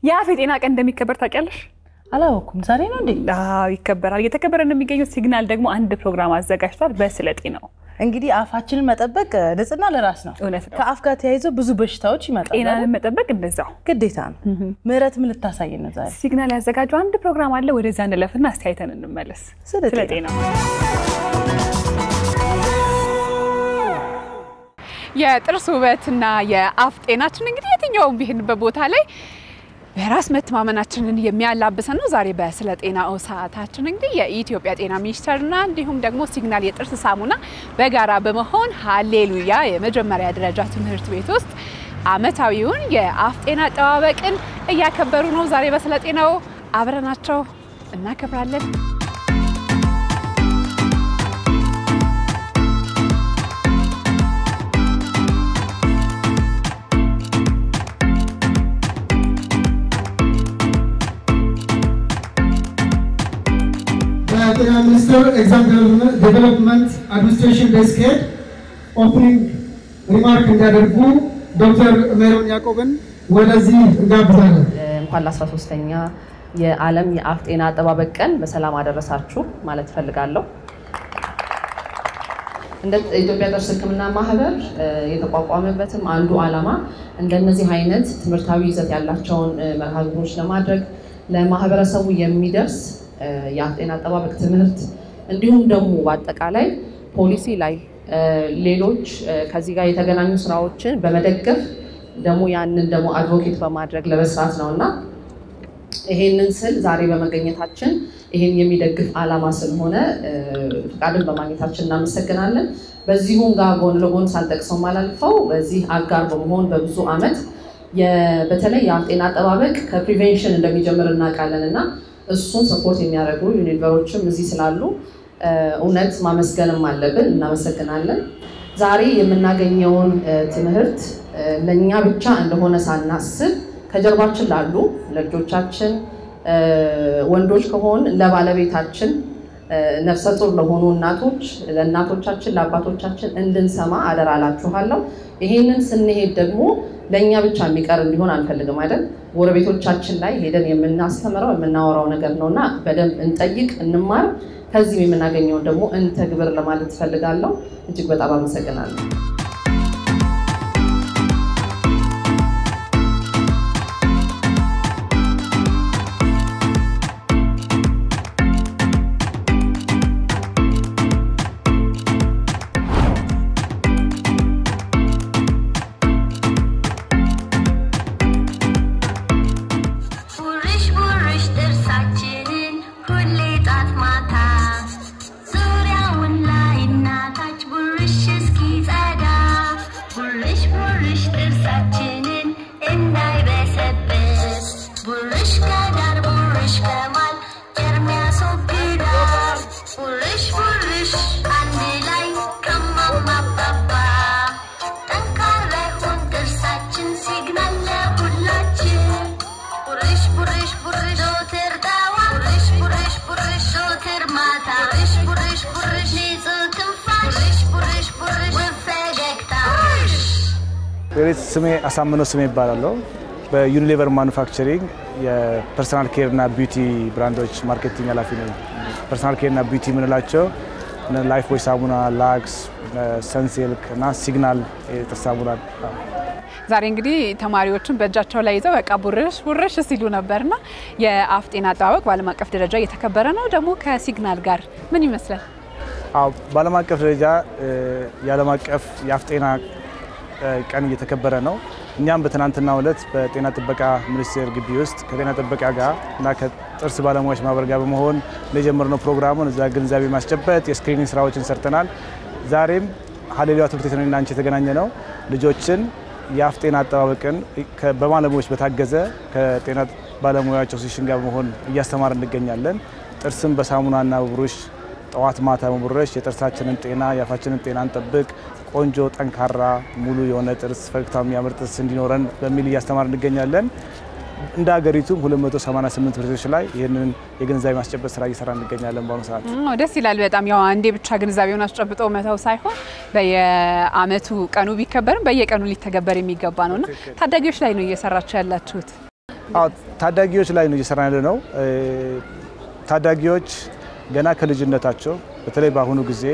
የአፍ ጤና ቀን እንደሚከበር ታውቂያለሽ? አላውኩም። ዛሬ ነው እንዴ? አዎ ይከበራል። እየተከበረ እንደሚገኘው ሲግናል ደግሞ አንድ ፕሮግራም አዘጋጅቷል በስለ ጤናው። እንግዲህ አፋችንን መጠበቅ ንጽህና ለራስ ነው። ከአፍ ጋር ተያይዞ ብዙ በሽታዎች ይመጣሉ። ጤናን መጠበቅ እንደዛው ግዴታ ነው። ምህረት ምን ልታሳየን ነው ዛሬ? ሲግናል ያዘጋጀው አንድ ፕሮግራም አለ። ወደዛ እንለፍና አስተያየተን እንመለስ። ስለ ጤናው የጥርስ ውበትና የአፍ ጤናችን እንግዲህ የትኛውም ቢሆንበት ቦታ ላይ በራስ መተማመናችንን የሚያላብሰን ነው። ዛሬ በስለ ጤናው ሰዓታችን እንግዲህ የኢትዮጵያ ጤና ሚኒስቴርና እንዲሁም ደግሞ ሲግናል የጥርስ ሳሙና በጋራ በመሆን ሃሌሉያ የመጀመሪያ ደረጃ ትምህርት ቤት ውስጥ አመታዊውን የአፍ ጤና አጠባበቅን እያከበሩ ነው። ዛሬ በስለ ጤናው አብረናቸው እናከብራለን። ጤና ሚኒስቴር ኤግዛም ዴቨሎፕመንት አድሚኒስትሬሽን ዴስክ ሄድ ኦፕኒንግ ሪማርክ እንዲያደርጉ ዶክተር ሜሮን ያዕቆብን ወደዚህ እንጋብዛለን። እንኳን ለ13ኛ የዓለም የአፍ ጤና አጠባበቅ ቀን በሰላም አደረሳችሁ ማለት ፈልጋለሁ። እንደ ኢትዮጵያ ጥርስ ሕክምና ማህበር የተቋቋመበትም አንዱ ዓላማ እንደነዚህ አይነት ትምህርታዊ ይዘት ያላቸውን መርሃ ግብሮች ለማድረግ ለማህበረሰቡ የሚደርስ የአፍ ጤና አጠባበቅ ትምህርት እንዲሁም ደግሞ በአጠቃላይ ፖሊሲ ላይ ሌሎች ከዚህ ጋር የተገናኙ ስራዎችን በመደገፍ ደግሞ ያንን ደግሞ አድቮኬት በማድረግ ለመስራት ነውና ይሄንን ስል ዛሬ በመገኘታችን ይሄን የሚደግፍ ዓላማ ስለሆነ ፍቃድን በማግኘታችን እናመሰግናለን። በዚሁም ጋር ጎን ለጎን ሳልጠቅሰው ማላልፈው በዚህ አጋር በመሆን በብዙ አመት በተለይ የአፍ ጤና አጠባበቅ ከፕሪቬንሽን እንደሚጀምር እናውቃለንና እሱን ሰፖርት የሚያደርጉ ዩኒቨርሲቲዎችም እዚህ ስላሉ እውነት ማመስገንም አለብን። እናመሰግናለን። ዛሬ የምናገኘውን ትምህርት ለኛ ብቻ እንደሆነ ሳናስብ ከጀርባችን ላሉ ለልጆቻችን ወንዶች ከሆን ለባለቤታችን ነፍሰ ጡር ለሆኑ እናቶች ለእናቶቻችን ለአባቶቻችን እንድንሰማ አደራላችኋለሁ። ይሄንን ስንሄድ ደግሞ ለኛ ብቻ የሚቀር እንዲሆን አንፈልግም አይደል? ጎረቤቶቻችን ላይ ሄደን የምናስተምረው የምናወራው ነገር ነውና በደንብ እንጠይቅ እንማር። ከዚህ የምናገኘው ደግሞ እንተግብር ለማለት ፈልጋለሁ። እጅግ በጣም አመሰግናለሁ። ስሜ አሳምነው ስሜ ይባላል። በዩኒሊቨር ማኑፋክቸሪንግ የፐርሰናል ኬር እና ቢዩቲ ብራንዶች ማርኬቲንግ ኃላፊ ነኝ። ፐርሰናል ኬር እና ቢዩቲ ምንላቸው ላይፍ ቦይ ሳሙና፣ ላክስ፣ ሰንሲልክ እና ሲግናል የጥርስ ሳሙና። ዛሬ እንግዲህ ተማሪዎችን በእጃቸው ላይ ይዘው በቃ ቡርሽ ሲሉ ነበርና የአፍ ጤና አጠባበቅ በዓለም አቀፍ ደረጃ እየተከበረ ነው። ደግሞ ከሲግናል ጋር ምን ይመስላል? አዎ በዓለም አቀፍ ደረጃ የዓለም አቀፍ የአፍ ጤና ቀን እየተከበረ ነው። እኛም በትናንትናው ዕለት በጤና ጥበቃ ሚኒስቴር ግቢ ውስጥ ከጤና ጥበቃ ጋር እና ከጥርስ ባለሙያዎች ማህበር ጋር በመሆን ለጀመርነው ፕሮግራሙን እዛ ግንዛቤ ማስጨበጥ የስክሪኒንግ ስራዎችን ሰርተናል። ዛሬም ሃሌሉያ ትምህርት ቤት ነውና አንቺ የተገናኘ ነው ልጆችን የአፍ ጤና አጠባበቅን በባለሙያዎች በታገዘ ከጤና ባለሙያዎች አሶሲዬሽን ጋር በመሆን እያስተማርን እንገኛለን። ጥርስን በሳሙናና በብሩሽ ጠዋት ማታ መብረሽ የጥርሳችንን ጤና የአፋችንን ጤና እንጠብቅ፣ ቆንጆ ጠንካራ ሙሉ የሆነ ጥርስ ፈገግታ የሚያምር ጥርስ እንዲኖረን በሚል እያስተማርን እንገኛለን። እንደ ሀገሪቱ 288 ትምህርቶች ላይ ይሄንን የግንዛቤ ማስጨበጥ ስራ እየሰራ እንገኛለን በአሁኑ ሰዓት። ደስ ይላል በጣም። ያው አንዴ ብቻ ግንዛቤውን አስጨብጦ መተው ሳይሆን በየአመቱ ቀኑ ቢከበርም በየቀኑ ሊተገበር የሚገባ ነውና ታዳጊዎች ላይ ነው እየሰራችሁ ያላችሁት? ታዳጊዎች ላይ ነው እየሰራን ያለነው። ታዳጊዎች ገና ከልጅነታቸው በተለይ በአሁኑ ጊዜ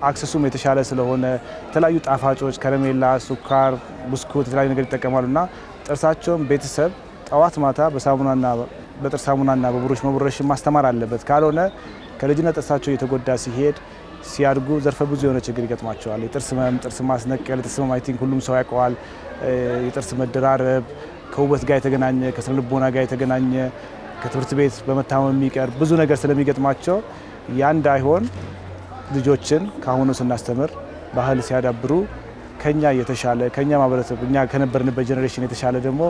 አክሰሱም የተሻለ ስለሆነ የተለያዩ ጣፋጮች፣ ከረሜላ፣ ሱካር፣ ብስኩት የተለያዩ ነገር ይጠቀማሉና ጥርሳቸውን ቤተሰብ ጠዋት ማታ በሳሙናና በጥርስ ሳሙናና በብሩሽ መቦረሽን ማስተማር አለበት። ካልሆነ ከልጅነት ጥርሳቸው እየተጎዳ ሲሄድ ሲያድጉ ዘርፈ ብዙ የሆነ ችግር ይገጥማቸዋል። የጥርስ ህመም፣ ጥርስ ማስነቀል፣ የጥርስ ህመም አይ ቲንክ ሁሉም ሰው ያውቀዋል። የጥርስ መደራረብ ከውበት ጋር የተገናኘ ከስነ ልቦና ጋር የተገናኘ ከትምህርት ቤት በመታመም የሚቀር ብዙ ነገር ስለሚገጥማቸው ያ እንዳይሆን ልጆችን ካሁኑ ስናስተምር ባህል ሲያዳብሩ ከኛ የተሻለ ከኛ ማህበረሰብ እኛ ከነበርንበት ጄኔሬሽን የተሻለ ደግሞ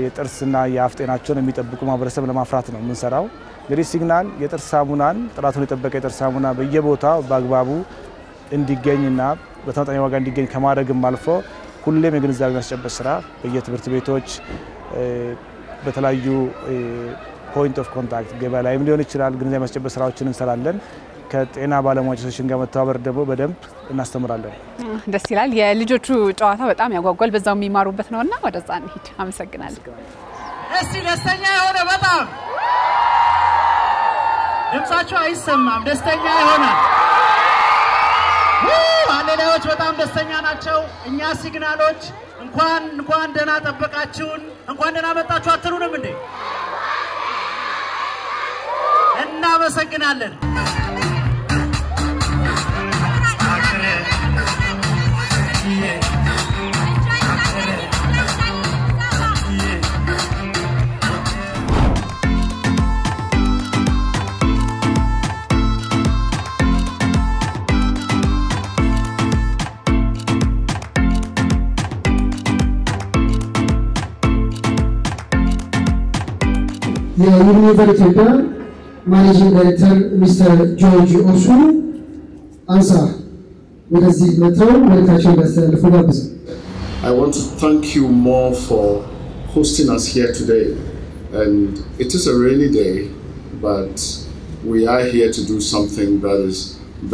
የጥርስና የአፍ ጤናቸውን የሚጠብቁ ማህበረሰብ ለማፍራት ነው የምንሰራው። እንግዲህ ሲግናል የጥርስ ሳሙናን ጥራቱን የጠበቀ የጥርስ ሳሙና በየቦታው በአግባቡ እንዲገኝና በተመጣጣኝ ዋጋ እንዲገኝ ከማድረግም አልፎ ሁሌም የግንዛቤ ማስጨበጥ ስራ በየትምህርት ቤቶች በተለያዩ ፖይንት ኦፍ ኮንታክት ገበያ ላይም ሊሆን ይችላል ግንዛቤ ማስጨበጥ ስራዎችን እንሰራለን። ከጤና ባለሙያዎች ጋር መተባበር ደግሞ በደንብ እናስተምራለን። ደስ ይላል። የልጆቹ ጨዋታ በጣም ያጓጓል። በዛው የሚማሩበት ነውና ወደዛ እንሂድ። አመሰግናለሁ። እስቲ ደስተኛ የሆነ በጣም ድምጻቸው አይሰማም። ደስተኛ የሆነ አሌላዎች በጣም ደስተኛ ናቸው። እኛ ሲግናሎች እንኳን ደህና ጠበቃችሁን እንኳን ደህና መጣችሁ አትሉንም እንዴ? እናመሰግናለን። የዩኒቨር ኢትዮጵያ ማኔጂንግ ዳይሬክተር ሚስተር ጆርጅ ኦሱ አንሳ ወደዚህ መጥተው መልእክታቸውን ያስተላልፉ ጋብዝ። I want to thank you more for hosting us here today. And it is a rainy day, but we are here to do something that is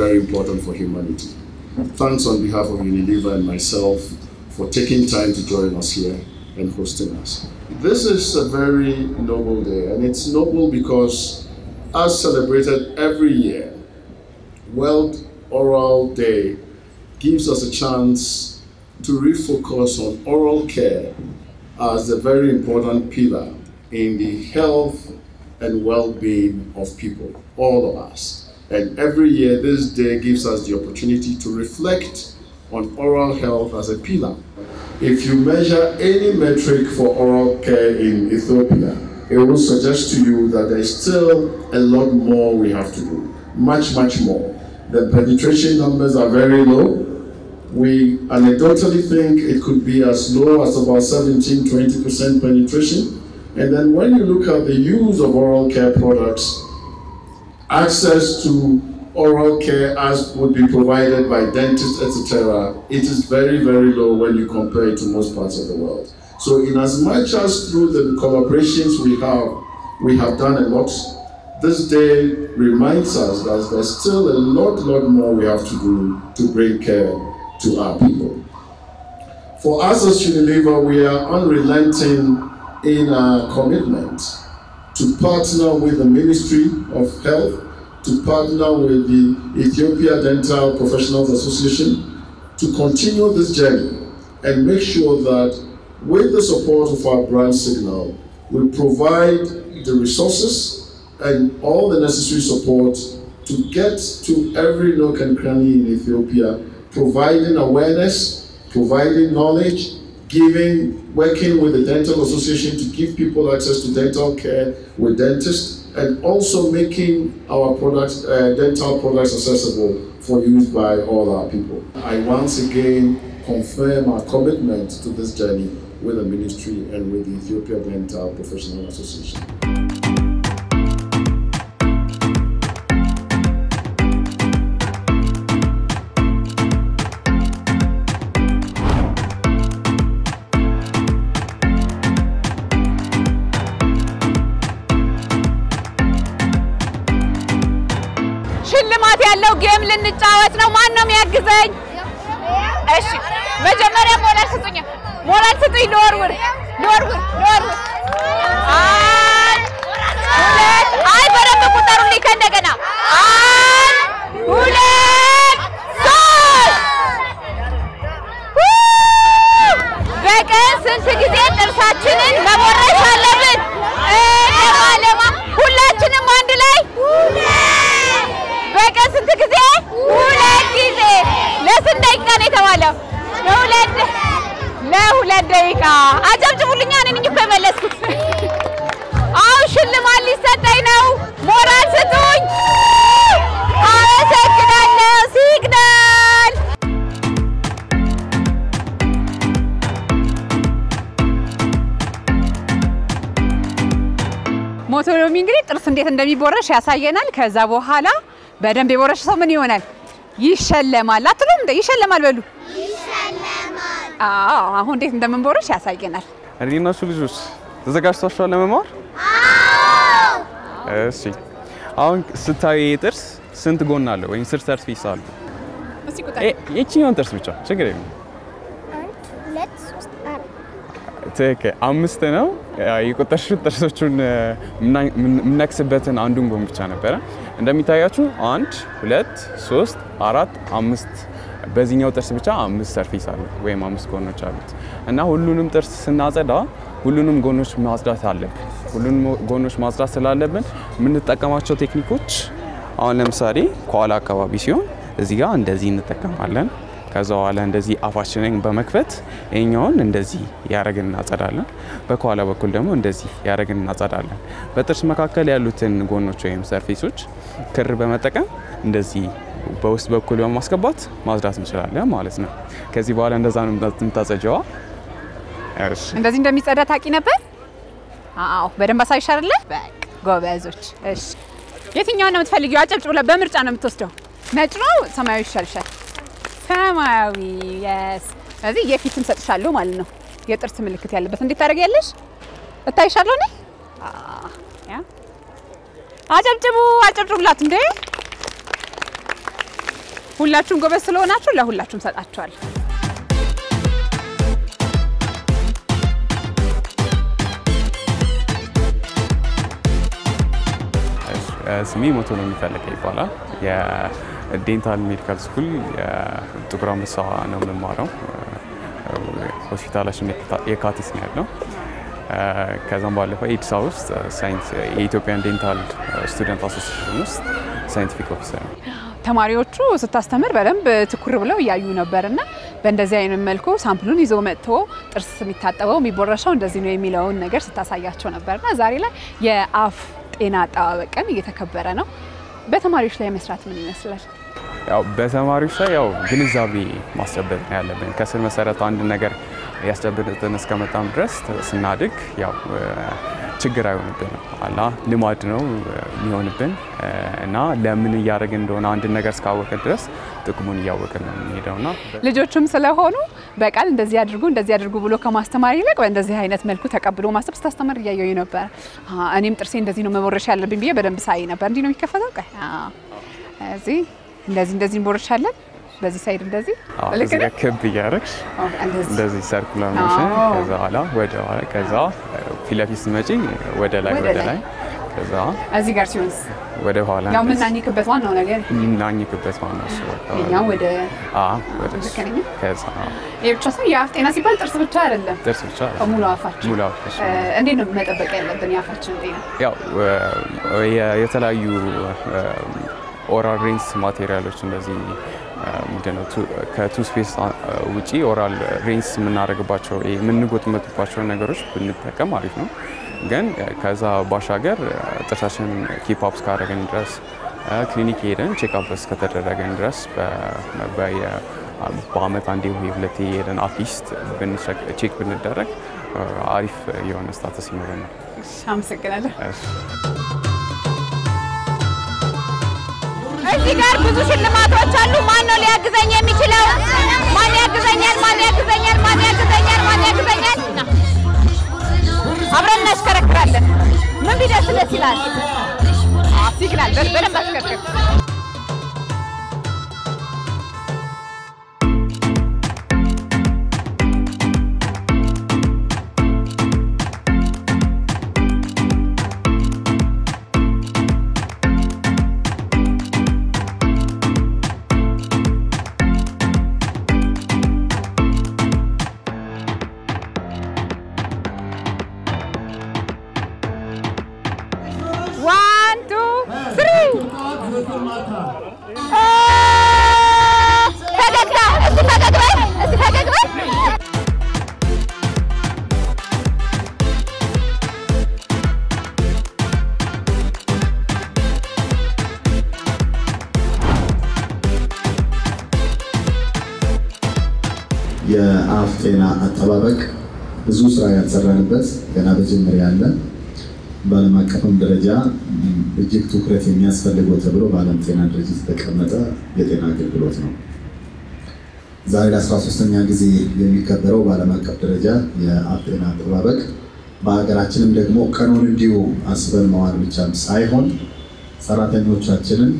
very important for humanity. Thanks on behalf of Unilever and myself for taking time to join us here and hosting us. This is a very noble day, and it's noble because, as celebrated every year, World Oral Day gives us a chance to refocus on oral care as a very important pillar in the health and well-being of people, all of us. And every year, this day gives us the opportunity to reflect on oral health as a pillar. If you measure any metric for oral care in Ethiopia, it will suggest to you that there's still a lot more we have to do, much more. The penetration numbers are very low. We anecdotally think it could be as low as about 17-20% penetration. And then when you look at the use of oral care products, access to oral care as would be provided by dentists, etc., it is very low when you compare it to most parts of the world. So in as much as through the collaborations we have done a lot, this day reminds us that there's still a lot more we have to do to bring care to our people. For us as Unilever, we are unrelenting in our commitment to partner with the Ministry of Health, to partner with the Ethiopia Dental Professionals Association to continue this journey and make sure that with the support of our brand signal, we provide the resources and all the necessary support to get to every nook and cranny in Ethiopia, providing awareness, providing knowledge, working with the Dental Association to give people access to dental care with dentists, and also making our products, dental products accessible for use by all our people. I once again confirm our commitment to this journey with the ministry and with the Ethiopia Dental Professional Association. ሽልማት ያለው ጌም ልንጫወት ነው። ማን ነው የሚያግዘኝ? እሺ መጀመሪያ ሞራል ስጡኝ ልወርውር አይ በረብ ቁጠሩልኝ ከእንደገና 1 2 3 በቀን ስንት ጊዜ ጥርሳችንን መቦረሽ አለብን? ለማለማ ሁላችንም አንድ ላይ በቀን ስንት ጊዜ? 2 ጊዜ። ለስንት ደቂቃ ነው የተባለው? ለ2 ደቂቃ። አጨብጭቡልኛ። እኔ ነኝ እኮ የመለስኩት። አው ሽልማት ሊሰጠኝ ነው። ሞራል ስጡኝ። አመሰግናለሁ። ሲግናል ሞቶሎሚ እንግዲህ ጥርስ እንዴት እንደሚቦረሽ ያሳየናል። ከዛ በኋላ በደንብ የቦረሽ ሰው ምን ይሆናል? ይሸለማል። አትሉም እንዴ? ይሸለማል በሉ። ይሸለማል። አሁን እንዴት እንደምንቦረሽ ያሳየናል። እኔና እሱ ልጆች ተዘጋጅታችኋል ለመማር? አዎ። እሺ አሁን ስታይ ጥርስ ስንት ጎን አለው ወይም ስንት ሰርፌስ አለው? እስኪ ቁጠር። የትኛውን ጥርስ ብቻ ችግር የለም። 1 2 3 4 ትክክል። 5 ነው የቆጠርሽው ጥርሶቹን የምናክስበትን አንዱን ጎን ብቻ ነበረ። እንደሚታያችሁ 1 2 3 4 5 በዚህኛው ጥርስ ብቻ 5 ሰርፌስ አለው ወይም 5 ጎኖች አሉት እና ሁሉንም ጥርስ ስናጸዳ ሁሉንም ጎኖች ማጽዳት አለብን። ሁሉንም ጎኖች ማጽዳት ስላለብን የምንጠቀማቸው ቴክኒኮች አሁን ለምሳሌ ከኋላ አካባቢ ሲሆን እዚህ ጋር እንደዚህ እንጠቀማለን። ከዛ በኋላ እንደዚህ አፋችንን በመክፈት እኛውን እንደዚህ ያረግን እናጸዳለን። በኋላ በኩል ደግሞ እንደዚህ ያረግን እናጸዳለን። በጥርስ መካከል ያሉትን ጎኖች ወይም ሰርፌሶች ክር በመጠቀም እንደዚህ በውስጥ በኩል በማስገባት ማጽዳት እንችላለን ማለት ነው። ከዚህ በኋላ እንደዛ ነው የምታጸጀዋ። እሺ እንደዚህ እንደሚጸዳ ታቂ ነበር? አዎ በደንብ አሳይሽ አይደለ? በቃ ጎበዞች። እሺ የትኛውን ነው የምትፈልጊው? አጨብጭቡ። በምርጫ ነው የምትወስደው። ነጭ ነው ሰማያዊ ይሻልሻል? ሰማያዊ። yes ስለዚህ የፊትም ሰጥሻለሁ ማለት ነው። የጥርስ ምልክት ያለበት እንዴት ታደርጊያለሽ? እታይሻለሁ ነኝ? ያ አጨብጭቡላት እንዴ! ሁላችሁም ጎበዝ ስለሆናችሁ ለሁላችሁም ሰጣችኋል። ስሜ ሞቶሎሚ ፈለቀ ይባላል። የዴንታል ሜዲካል ስኩል የጥቁር አንበሳ ነው የምማረው። ሆስፒታላችን የካቲት ነው ያለው። ከዛም ባለፈ ኤድሳ ውስጥ የኢትዮጵያን ዴንታል ስቱደንት አሶሲዬሽን ውስጥ ሳይንቲፊክ ኦፊሰር ነው። ተማሪዎቹ ስታስተምር በደንብ ትኩር ብለው እያዩ ነበርና በእንደዚህ አይነት መልኩ ሳምፕሉን ይዞ መጥቶ ጥርስ የሚታጠበው የሚቦረሻው እንደዚህ ነው የሚለውን ነገር ስታሳያቸው ነበርና ዛሬ ላይ የአፍ ጤና አጠባበቅ ቀን እየተከበረ ነው። በተማሪዎች ላይ መስራት ምን ይመስላል? ያው በተማሪዎች ላይ ያው ግንዛቤ ማስጨበጥ ነው ያለብን። ከስር መሰረት አንድ ነገር ያስጨብጥን እስከመጣም ድረስ ስናድግ ያው ችግር አይሆንብንም። አላ ልማድ ነው የሚሆንብን እና ለምን እያደረግን እንደሆነ አንድ ነገር እስካወቅን ድረስ ጥቅሙን እያወቅን ነው የምንሄደውና ልጆቹም ስለሆኑ በቃል እንደዚህ አድርጉ ብሎ ከማስተማር ይልቅ በእንደዚህ አይነት መልኩ ተቀብሎ ማስተብ ስታስተምር እያየሁ ነበር። እኔም ጥርሴ እንደዚህ ነው መቦረሽ ያለብኝ ብዬ በደንብ ሳይ ነበር። እንዲህ ነው የሚከፈተው። እዚህ እንደዚህ እንቦርሻለን። በዚህ ሳይድ እንደዚህ ልክ ነው ክብ ያረክሽ እንደዚህ ሰርኩላር ሞሽን ከዛ ኋላ ወደ ኋላ ከዛ ፊት ለፊት ስትመጪ ወደ ላይ ከዛ እዚህ ጋር ሲሆን ወደ ኋላ ያው ምናኝክበት ዋናው ነገር ምናኝክበት ዋናው እሱ ያው ወደ ከዛ የብቻ ሰው የአፍ ጤና ሲባል ጥርስ ብቻ አይደለም። ጥርስ ብቻ ሙሉ አፋችን እንዴት ነው መጠበቅ ያለብን የአፋችን ጤና? ያው የተለያዩ ኦራል ሪንስ ማቴሪያሎች እንደዚህ ምንድነው ከቱስፔስት ውጪ ኦራል ሪንስ የምናደርግባቸው የምንጎጥመጥባቸው ነገሮች ብንጠቀም አሪፍ ነው። ግን ከዛ ባሻገር ጥርሳችን ኪፕ አፕ ካደረግን ድረስ ክሊኒክ ሄደን ቼክ አፕ እስከተደረገን ድረስ በአመት አንዴ ወይ ሁለቴ ሄደን አትሊስት ቼክ ብንደረግ አሪፍ የሆነ ስታተስ ይኖረናል። አመሰግናለሁ። እዚህ ጋር ብዙ ሽልማቶች አሉ። ማን ነው ሊያግዘኝ የሚችለው? ማን ያግዘኛል? አብረን እናሽከረክራለን። ምን ቢደርስ ደስ ይላል? ሲግናል በደንብ አሽከርክር። ጤና አጠባበቅ ብዙ ስራ ያልሰራንበት ገና በጅምር ያለ በዓለም አቀፍም ደረጃ እጅግ ትኩረት የሚያስፈልገው ተብሎ በዓለም ጤና ድርጅት የተቀመጠ የጤና አገልግሎት ነው። ዛሬ ለ13ኛ ጊዜ የሚከበረው በዓለም አቀፍ ደረጃ የአፍ ጤና አጠባበቅ በሀገራችንም ደግሞ ቀኑን እንዲሁ አስበን መዋል ብቻም ሳይሆን ሰራተኞቻችንን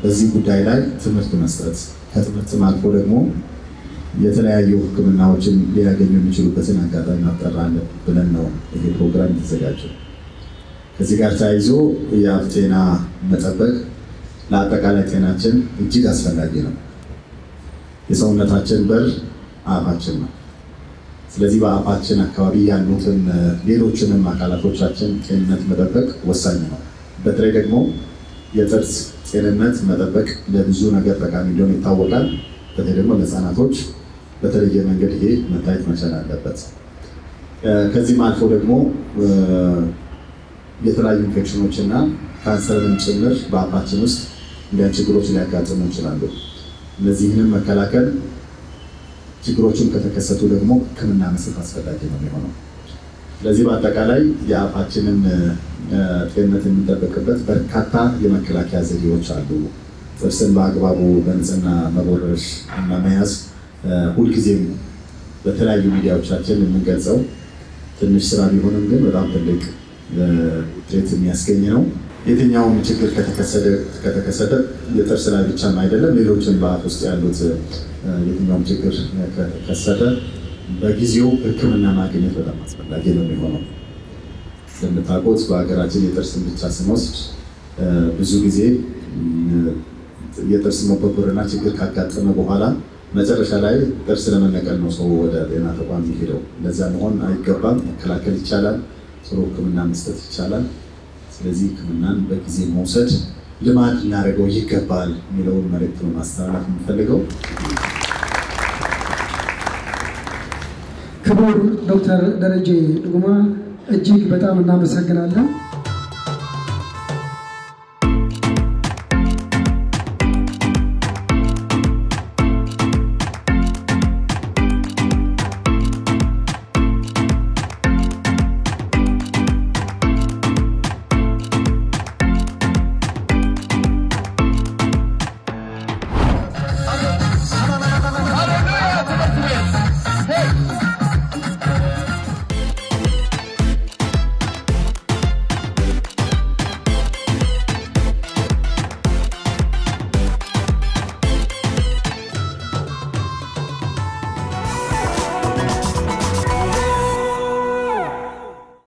በዚህ ጉዳይ ላይ ትምህርት መስጠት ከትምህርትም አልፎ ደግሞ የተለያዩ ሕክምናዎችን ሊያገኙ የሚችሉበትን አጋጣሚ መፍጠር ብለን ነው ይሄ ፕሮግራም የተዘጋጀው። ከዚህ ጋር ተያይዞ የአፍ ጤና መጠበቅ ለአጠቃላይ ጤናችን እጅግ አስፈላጊ ነው። የሰውነታችን በር አፋችን ነው። ስለዚህ በአፋችን አካባቢ ያሉትን ሌሎችንም አካላቶቻችን ጤንነት መጠበቅ ወሳኝ ነው። በተለይ ደግሞ የጥርስ ጤንነት መጠበቅ ለብዙ ነገር ጠቃሚ እንደሆነ ይታወቃል። በተለይ ደግሞ ለሕፃናቶች በተለየ መንገድ ይሄ መታየት መቻል አለበት። ከዚህም አልፎ ደግሞ የተለያዩ ኢንፌክሽኖችና ካንሰርንም ጭምር በአፋችን ውስጥ እንዲያ ችግሮች ሊያጋጥሙ ይችላሉ። እነዚህንም መከላከል ችግሮችን ከተከሰቱ ደግሞ ሕክምና መስጠት አስፈላጊ ነው የሚሆነው። ስለዚህ በአጠቃላይ የአፋችንን ጤንነት የምንጠብቅበት በርካታ የመከላከያ ዘዴዎች አሉ። ጥርስን በአግባቡ በንጽህና መቦረሽ እና መያዝ ሁልጊዜም በተለያዩ ሚዲያዎቻችን የምንገልጸው ትንሽ ስራ ቢሆንም ግን በጣም ትልቅ ውጤት የሚያስገኝ ነው። የትኛውም ችግር ከተከሰተ የጥርስ ላይ ብቻም አይደለም፣ ሌሎችም በአፍ ውስጥ ያሉት የትኛውም ችግር ከተከሰተ በጊዜው ሕክምና ማግኘት በጣም አስፈላጊ ነው የሚሆነው። እንደምታውቁት በሀገራችን የጥርስን ብቻ ስንወስድ ብዙ ጊዜ የጥርስ መቦርቦርና ችግር ካጋጠመ በኋላ መጨረሻ ላይ ጥርስ ለመነቀል ነው ሰው ወደ ጤና ተቋም የሚሄደው። ለዛ መሆን አይገባም። መከላከል ይቻላል፣ ጥሩ ሕክምና መስጠት ይቻላል። ስለዚህ ሕክምናን በጊዜ መውሰድ ልማድ ልናደርገው ይገባል የሚለውን መልእክት ነው ማስተላለፍ የምፈልገው። ክቡር ዶክተር ደረጀ ዱጉማ እጅግ በጣም እናመሰግናለን።